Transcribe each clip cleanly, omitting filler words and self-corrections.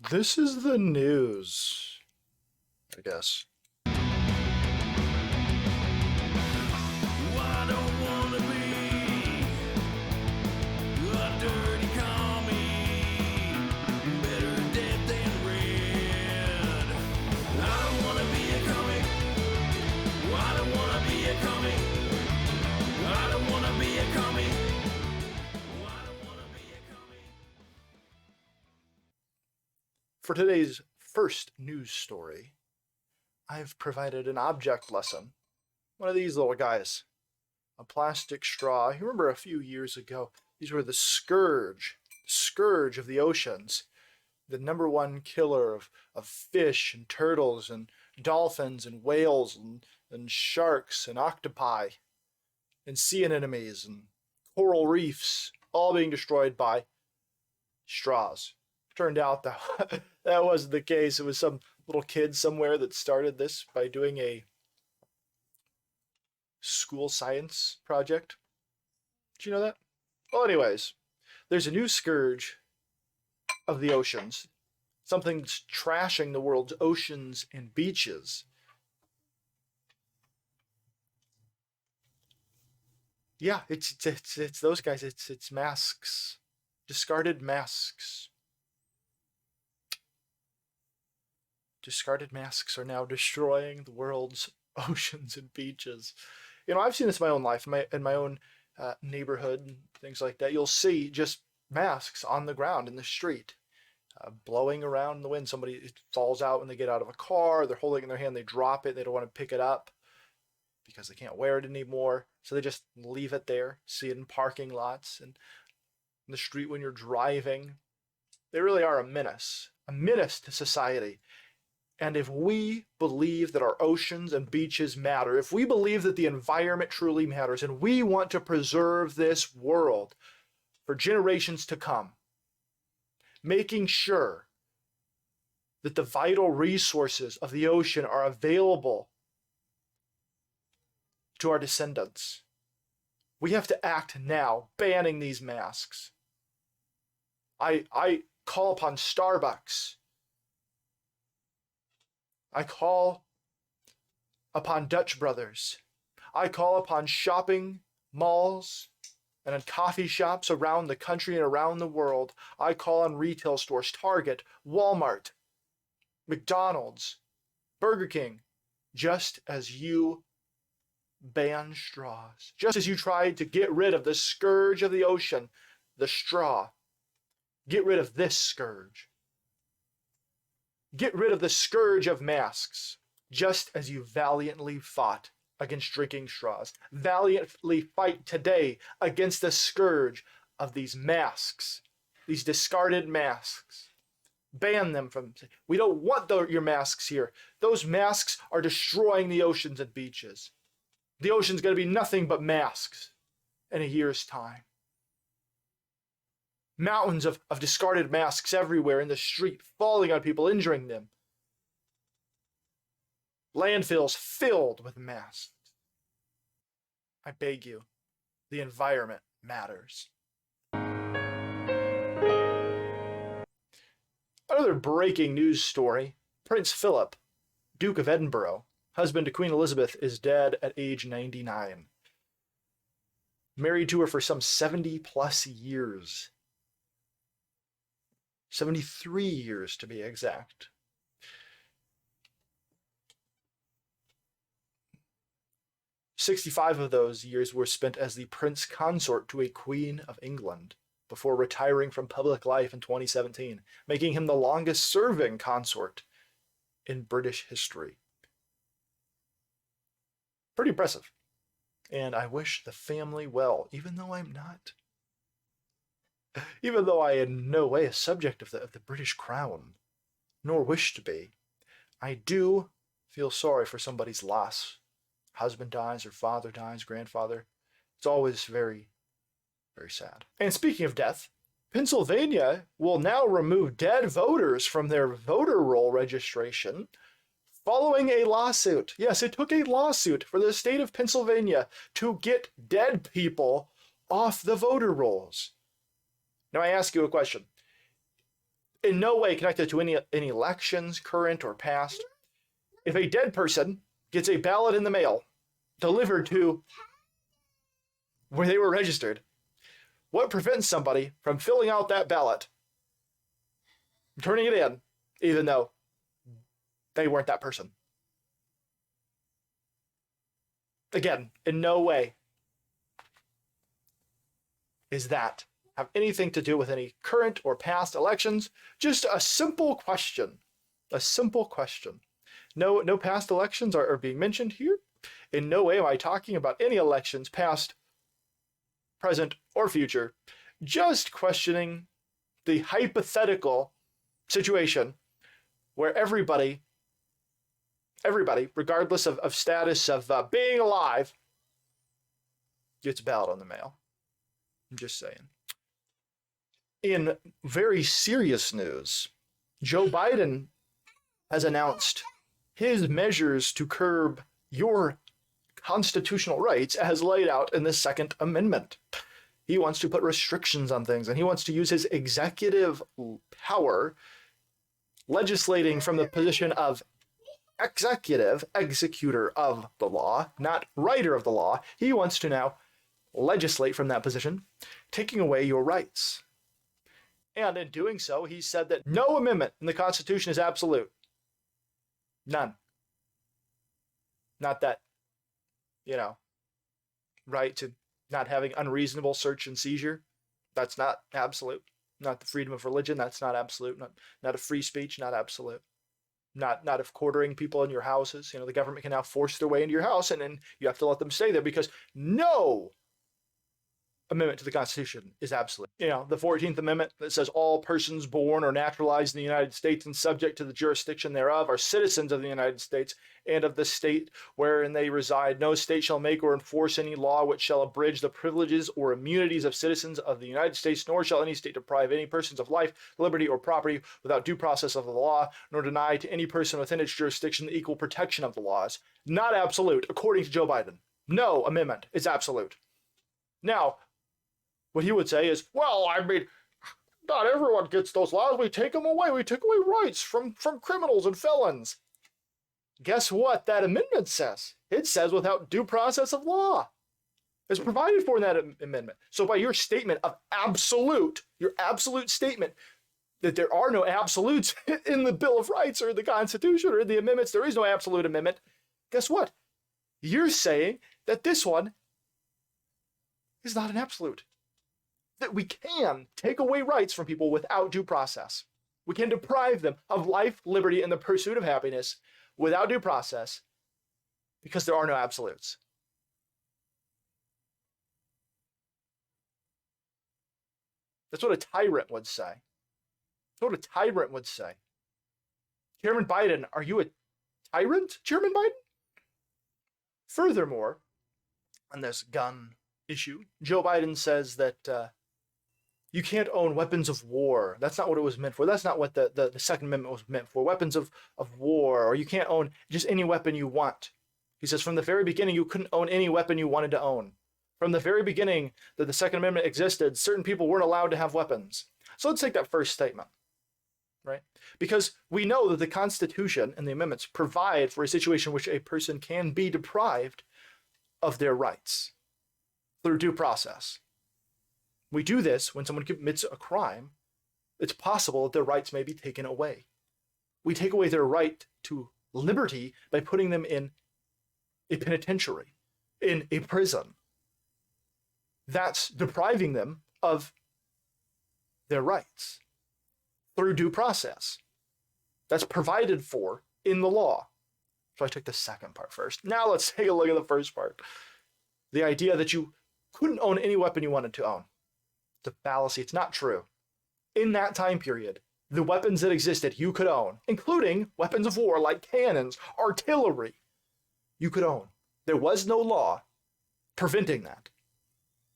This is the news, I guess. I don't wanna be a dirty commie, better dead than red. I don't wanna be a commie. I don't wanna be a commie. I don't wanna be a commie. I don't wanna be a commie. For today's first news story, I've provided an object lesson. One of these little guys. A plastic straw. You remember a few years ago, these were the scourge of the oceans. The number one killer of fish and turtles and dolphins and whales and sharks and octopi and sea anemones and coral reefs, all being destroyed by straws. Turned out that that wasn't the case. It was some little kid somewhere that started this by doing a school science project. Did you know that? Well, anyways, there's a new scourge of the oceans. Something that's trashing the world's oceans and beaches. Yeah, it's those guys. It's masks. Discarded masks. Discarded masks are now destroying the world's oceans and beaches. You know, I've seen this in my own life, in my own neighborhood, and things like that. You'll see just masks on the ground in the street, blowing around in the wind. Somebody falls out when they get out of a car. They're holding it in their hand. They drop it. They don't want to pick it up because they can't wear it anymore. So they just leave it there. See it in parking lots and in the street when you're driving. They really are a menace to society. And if we believe that our oceans and beaches matter, if we believe that the environment truly matters, and we want to preserve this world for generations to come, making sure that the vital resources of the ocean are available to our descendants, we have to act now, banning these masks. I call upon Starbucks. I call upon Dutch Brothers. I call upon shopping malls and on coffee shops around the country and around the world. I call on retail stores, Target, Walmart, McDonald's, Burger King, just as you ban straws, just as you tried to get rid of the scourge of the ocean, the straw. Get rid of this scourge. Get rid of the scourge of masks, just as you valiantly fought against drinking straws. Valiantly fight today against the scourge of these masks, these discarded masks. Ban them from. We don't want your masks here. Those masks are destroying the oceans and beaches. The ocean's going to be nothing but masks in a year's time. Mountains of discarded masks everywhere in the street, falling on people, injuring them. Landfills filled with masks. I beg you, the environment matters. Another breaking news story. Prince Philip, Duke of Edinburgh, husband to Queen Elizabeth, is dead at age 99. Married to her for some 70 plus years. 73 years to be exact. "65 of those years were spent as the Prince Consort to a Queen of England before retiring from public life in 2017, making him the longest serving consort in British history. Pretty impressive. And I wish the family well, even though I'm not. Even though I in no way a subject of the British crown, nor wish to be, I do feel sorry for somebody's loss. Husband dies, or father dies, grandfather. It's always very, very sad. And speaking of death, Pennsylvania will now remove dead voters from their voter roll registration following a lawsuit. Yes, it took a lawsuit for the state of Pennsylvania to get dead people off the voter rolls. Now I ask you a question. in no way connected to any elections, current or past. If a dead person gets a ballot in the mail delivered to where they were registered, what prevents somebody from filling out that ballot, turning it in, even though they weren't that person? Again, in no way is that have anything to do with any current or past elections. Just a simple question. A simple question. No past elections are being mentioned here. In no way am I talking about any elections, past, present, or future. Just questioning the hypothetical situation where everybody, regardless of status of being alive, gets a ballot on the mail. I'm just saying. In very serious news, Joe Biden has announced his measures to curb your constitutional rights as laid out in the Second Amendment. He wants to put restrictions on things, and he wants to use his executive power, legislating from the position of executor of the law, not writer of the law. He wants to now legislate from that position, taking away your rights. And in doing so, he said that no amendment in the Constitution is absolute. None. Not that, right to not having unreasonable search and seizure. That's not absolute. Not the freedom of religion. That's not absolute. Not of free speech. Not absolute. Not of quartering people in your houses. The government can now force their way into your house, and then you have to let them stay there because no amendment to the Constitution is absolute. The 14th Amendment that says all persons born or naturalized in the United States and subject to the jurisdiction thereof are citizens of the United States and of the state wherein they reside. No state shall make or enforce any law which shall abridge the privileges or immunities of citizens of the United States, nor shall any state deprive any persons of life, liberty, or property without due process of the law, nor deny to any person within its jurisdiction the equal protection of the laws. Not absolute, according to Joe Biden. No amendment is absolute. Now, what he would say is, well, not everyone gets those laws. We take them away. We take away rights from criminals and felons. Guess what that amendment says? It says without due process of law. It's provided for in that amendment. So by your statement of your absolute statement that there are no absolutes in the Bill of Rights or the Constitution or in the amendments, there is no absolute amendment. Guess what? You're saying that this one is not an absolute. That we can take away rights from people without due process. We can deprive them of life, liberty, and the pursuit of happiness without due process because there are no absolutes. That's what a tyrant would say. That's what a tyrant would say. Chairman Biden, are you a tyrant, Chairman Biden? Furthermore, on this gun issue, Joe Biden says that you can't own weapons of war. That's not what it was meant for. That's not what the Second Amendment was meant for. Weapons of war, or you can't own just any weapon you want. He says from the very beginning, you couldn't own any weapon you wanted to own. From the very beginning that the Second Amendment existed, certain people weren't allowed to have weapons. So let's take that first statement, right? Because we know that the Constitution and the amendments provide for a situation in which a person can be deprived of their rights through due process. We do this when someone commits a crime. It's possible that their rights may be taken away. We take away their right to liberty by putting them in a penitentiary, in a prison. That's depriving them of their rights through due process. That's provided for in the law. So I took the second part first. Now let's take a look at the first part. The idea that you couldn't own any weapon you wanted to own. It's a fallacy. It's not true. In that time period, the weapons that existed you could own, including weapons of war like cannons, artillery, you could own. There was no law preventing that.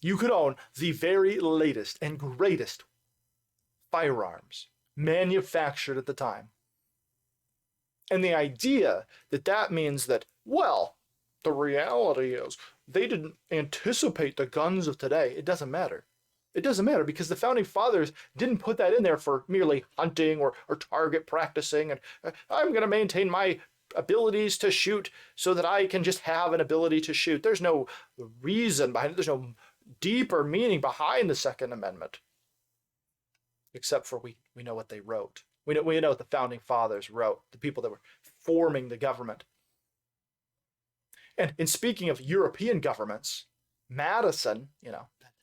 You could own the very latest and greatest firearms manufactured at the time. And the idea that that means that, well, the reality is they didn't anticipate the guns of today. It doesn't matter. It doesn't matter because the founding fathers didn't put that in there for merely hunting or target practicing and I'm going to maintain my abilities to shoot so that I can just have an ability to shoot. There's no reason behind it. There's no deeper meaning behind the Second Amendment. Except for we know what they wrote. We know what the founding fathers wrote, the people that were forming the government. And in speaking of European governments, Madison,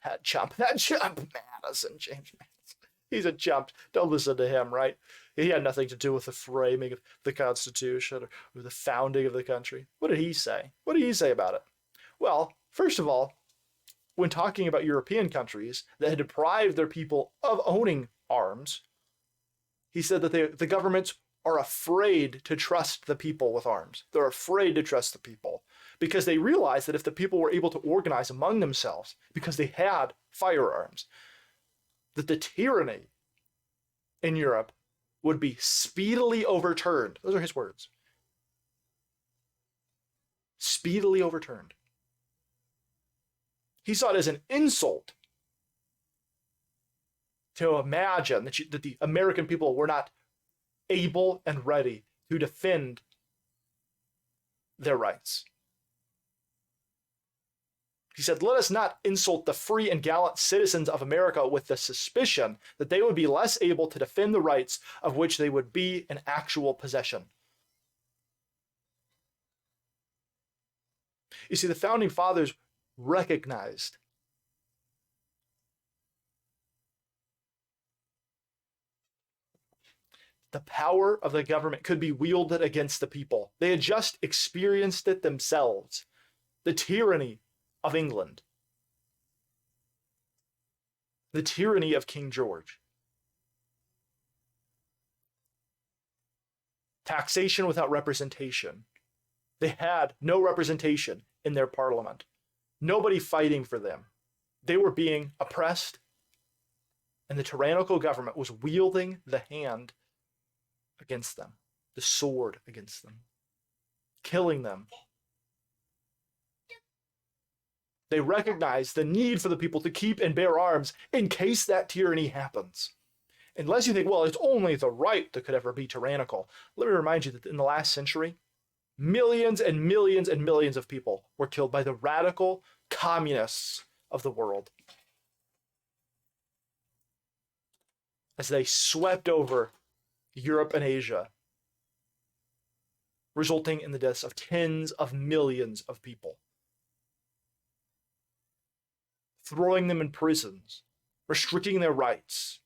that chump, Madison, James Madison, he's a chump. Don't listen to him, right? He had nothing to do with the framing of the Constitution or the founding of the country. What did he say? What did he say about it? Well, first of all, when talking about European countries that had deprived their people of owning arms, he said that the governments are afraid to trust the people with arms. They're afraid to trust the people because they realized that if the people were able to organize among themselves because they had firearms, that the tyranny in Europe would be speedily overturned. Those are his words. Speedily overturned. He saw it as an insult to imagine that the American people were not able and ready to defend their rights. He said, let us not insult the free and gallant citizens of America with the suspicion that they would be less able to defend the rights of which they would be in actual possession. You see, the founding fathers recognized the power of the government could be wielded against the people. They had just experienced it themselves. The tyranny of England. The tyranny of King George. Taxation without representation. They had no representation in their parliament. Nobody fighting for them. They were being oppressed, and the tyrannical government was wielding the hand against them, the sword against them, killing them. They recognized the need for the people to keep and bear arms in case that tyranny happens. Unless you think, well, it's only the right that could ever be tyrannical. Let me remind you that in the last century, millions and millions and millions of people were killed by the radical communists of the world as they swept over Europe and Asia, resulting in the deaths of tens of millions of people, throwing them in prisons, restricting their rights,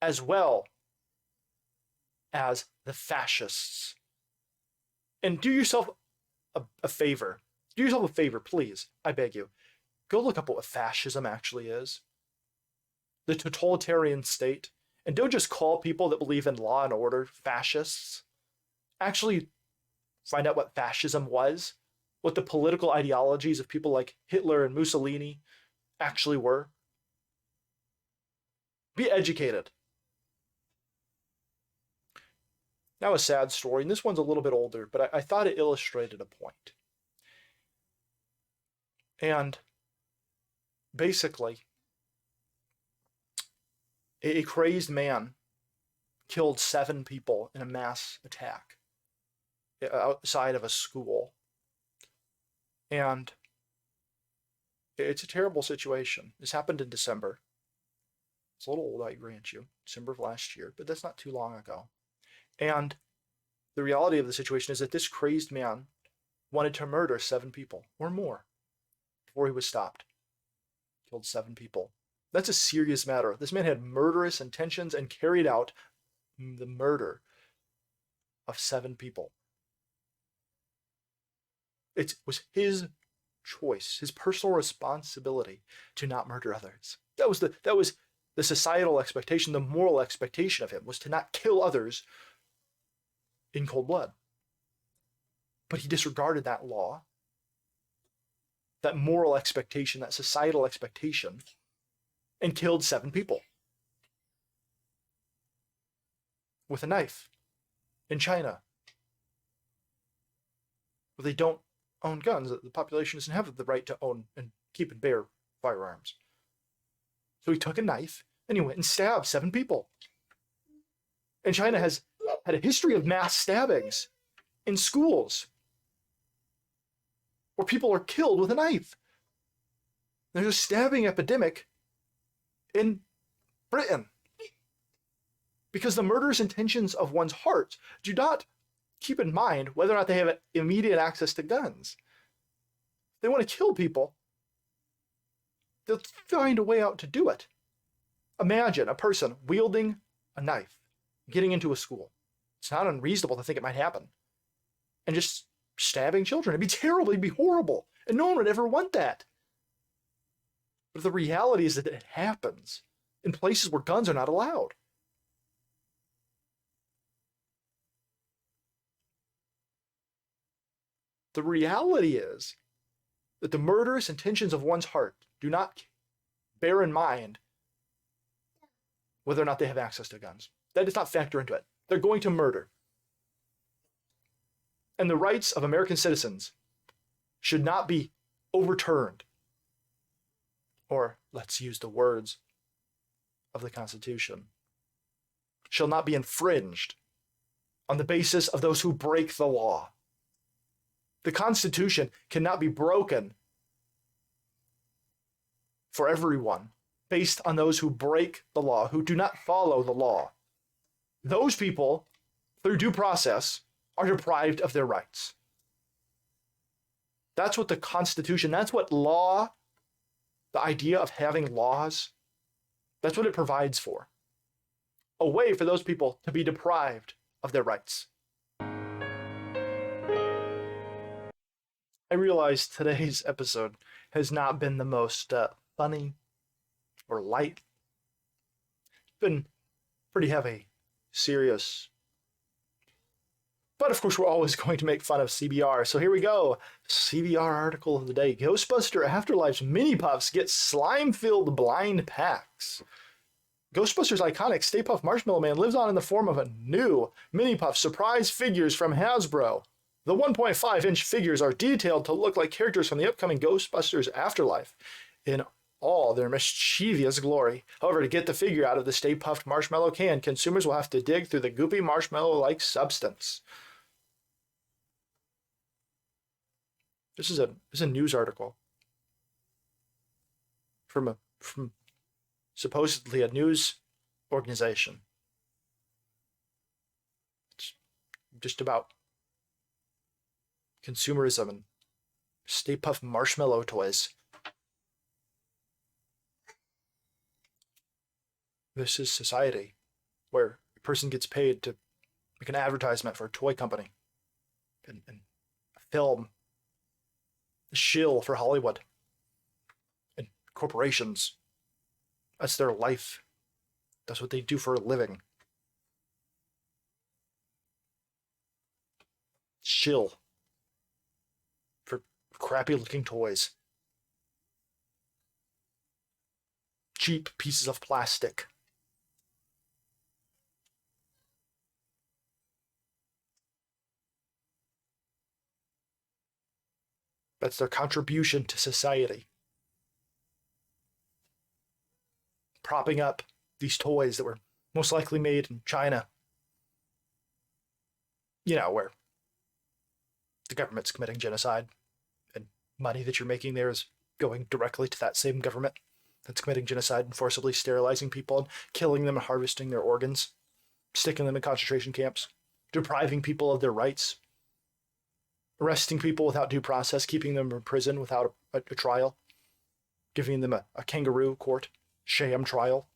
as well as the fascists. And do yourself a favor. Do yourself a favor, please. I beg you. Go look up what fascism actually is. The totalitarian state. And don't just call people that believe in law and order fascists. Actually find out what fascism was. What the political ideologies of people like Hitler and Mussolini actually were. Be educated. Now a sad story, and this one's a little bit older, but I thought it illustrated a point. And basically, a crazed man killed 7 people in a mass attack outside of a school. And it's a terrible situation. This happened in December. It's a little old, I grant you. December of last year, but that's not too long ago. And the reality of the situation is that this crazed man wanted to murder 7 people or more before he was stopped. Killed 7 people. That's a serious matter. This man had murderous intentions and carried out the murder of 7 people. It was his choice, his personal responsibility to not murder others. That was the societal expectation, the moral expectation of him was to not kill others in cold blood. But he disregarded that law, that moral expectation, that societal expectation, and killed 7 people with a knife in China, where they don't own guns. The population doesn't have the right to own and keep and bear firearms. So he took a knife and he went and stabbed 7 people. And China has had a history of mass stabbings in schools where people are killed with a knife. There's a stabbing epidemic in Britain because the murderous intentions of one's heart do not keep in mind whether or not they have immediate access to guns. If they want to kill people, they'll find a way out to do it. Imagine a person wielding a knife, getting into a school. It's not unreasonable to think it might happen. And just stabbing children. It'd be terrible, it'd be horrible. And no one would ever want that. But the reality is that it happens in places where guns are not allowed. The reality is that the murderous intentions of one's heart do not bear in mind whether or not they have access to guns. That does not factor into it. They're going to murder. And the rights of American citizens should not be overturned. Or, let's use the words of the Constitution, shall not be infringed on the basis of those who break the law. The Constitution cannot be broken for everyone based on those who break the law, who do not follow the law. Those people, through due process, are deprived of their rights. That's what the Constitution, that's what law, the idea of having laws, that's what it provides for. A way for those people to be deprived of their rights. I realize today's episode has not been the most funny or light. It's been pretty heavy, serious. But of course, we're always going to make fun of CBR. So here we go. CBR article of the day. Ghostbuster Afterlife's mini puffs get slime-filled blind packs. Ghostbusters' iconic Stay Puft Marshmallow Man lives on in the form of a new mini puff surprise figures from Hasbro. The 1.5-inch figures are detailed to look like characters from the upcoming Ghostbusters Afterlife in all their mischievous glory. However, to get the figure out of the Stay Puft Marshmallow can, consumers will have to dig through the goopy marshmallow-like substance. This is a news article from supposedly a news organization. It's just about consumerism and Stay Puft marshmallow toys. This is society where a person gets paid to make an advertisement for a toy company and film a shill for Hollywood and corporations. That's their life. That's what they do for a living. Shill for crappy looking toys. Cheap pieces of plastic. That's their contribution to society. Propping up these toys that were most likely made in China. You know, where the government's committing genocide and money that you're making there is going directly to that same government that's committing genocide and forcibly sterilizing people and killing them and harvesting their organs, sticking them in concentration camps, depriving people of their rights, arresting people without due process, keeping them in prison without a trial, giving them a kangaroo court, sham trial.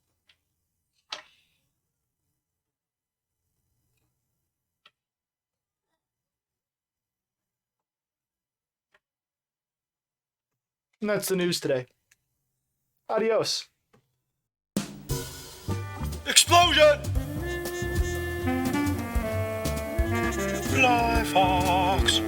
And that's the news today. Adios. Explosion! Fly Fox!